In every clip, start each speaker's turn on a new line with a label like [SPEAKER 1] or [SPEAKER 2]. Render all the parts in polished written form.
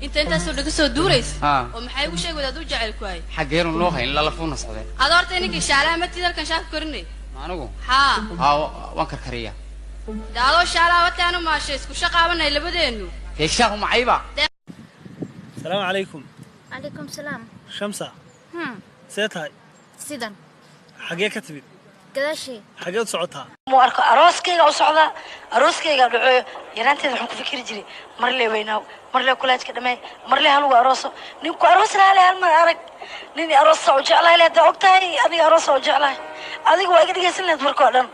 [SPEAKER 1] انت سودك سو دوريس ومحي ugu sheeg wadaad u jecel ku hay
[SPEAKER 2] xageenu noo hayn la lafuuna socday
[SPEAKER 1] ad horta inii shaalaha ma tidalkan shaaf kornay
[SPEAKER 2] anigu waan karkariya
[SPEAKER 1] daalo shaalaha wataanu maashay isku shaqaabanay labadeenu
[SPEAKER 2] heeshaaq macayba
[SPEAKER 3] السلام عليكم
[SPEAKER 4] عليكم السلام
[SPEAKER 3] شمسة سيتهاي
[SPEAKER 4] سيدان
[SPEAKER 3] حاجة كتبت
[SPEAKER 4] كداشي
[SPEAKER 3] حاجة صعدها
[SPEAKER 5] مو أركو أروسكيga u socda أروسكيga dhaco yaraanteed waxaan ku fikiri jiray marle weynaaw marle kulaadka dhamay marle haluga arooso ninku aroos laale hal mar arag nin aroos oo jeclahay leedahay ogtahay aniga aroos oo jeclahay adigu waa iga dhigaysan leed markoo dhan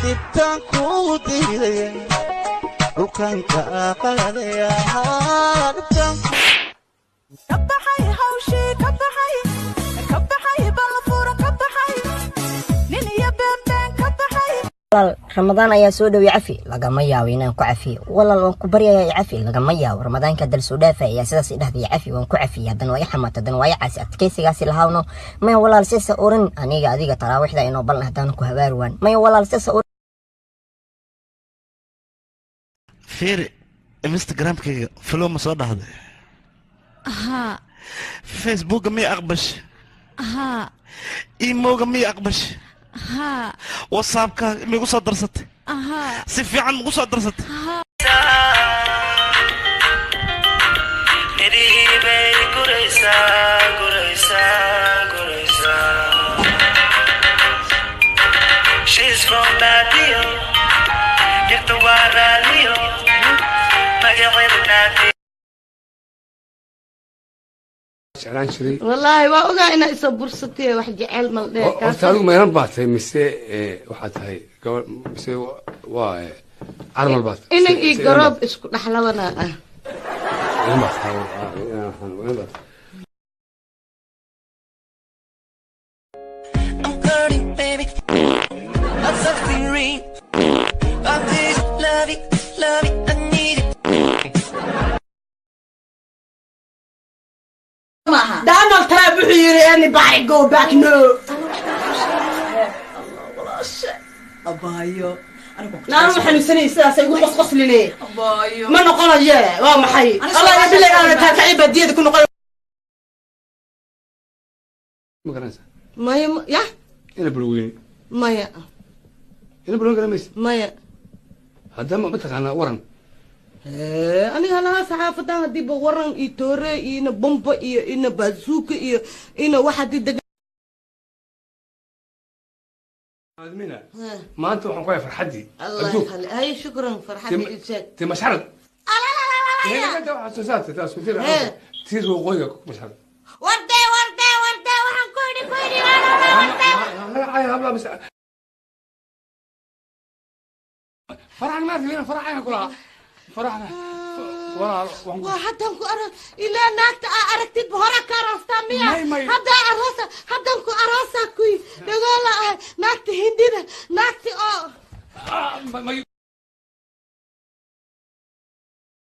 [SPEAKER 6] dibtaan ku diiday dhulkan ka qaadaya dibtaan
[SPEAKER 7] kabaxay hawshi kabaxay balfura kabaxay nin iyo been kabaxay
[SPEAKER 8] walaal ramadaan ayaa soo dhaway cafi lagama yaabo inaan ku cafiyo walaal waan ku baryayaa cafi lagama yaabo ramadaanka dal soo dhaafay ayaa sidaas idhahdii cafi waan ku cafiyaa hadan waa xamaata hadan waa caasi adkeysigaasi lahaawno ma walaal sisa oran aniga adiga taraawixda inoo balna hadan ku habaarwaan ma walaal sisa
[SPEAKER 6] fiir instagramkayga follow ma soo dhahday facebook mi aqbash imoga mi aqbash whatsappka migu soo darsatay si fiican migu soo darsatay
[SPEAKER 9] She's from Badio, get the Waralio,
[SPEAKER 10] والله واوغا انا اسو برستي wax jecel mal dheer
[SPEAKER 11] ka taadu ma yaran baatay mise waxa tahay gabadh mise waa armal baat
[SPEAKER 10] inay ii garoob isku dhaxlawana ah
[SPEAKER 9] I'm hurting baby I'm suffering I'm love it I need it
[SPEAKER 10] Donald Trump here anybody go back no
[SPEAKER 7] abayo
[SPEAKER 10] نعم حنسني ساسي وقصقص لي أبايو ما نقول يا ما محي الله يبلي أنا تاكعي بديد كنا قل
[SPEAKER 11] ما كناس
[SPEAKER 10] ما يا
[SPEAKER 11] أنا بروين
[SPEAKER 10] ما يا
[SPEAKER 11] أنا بروين كلاميس
[SPEAKER 10] ما يا
[SPEAKER 11] هذا ما بتقنا ورن
[SPEAKER 10] أنا هلا سحافة ده دي بورن إيتوري إن بومبا إن بازوك إن واحد يدق
[SPEAKER 11] مين ما أنت وحنا كويس فرحتي
[SPEAKER 10] الله يخلي هاي شكرا فرحتي إنسان
[SPEAKER 11] تمشعر
[SPEAKER 10] لا
[SPEAKER 11] هي كده حساسات تاس كثير تصير هو قوي مشعر
[SPEAKER 7] وردة وحن كوري
[SPEAKER 11] لا هبلا بس فرحنا ما في فرحنا كلها فرحنا
[SPEAKER 10] وحتى نكو إلا ناكت أركتب بهرا كاراستا ميا حتى نكو أراسا كوي نقول ناكت هندينا ناكت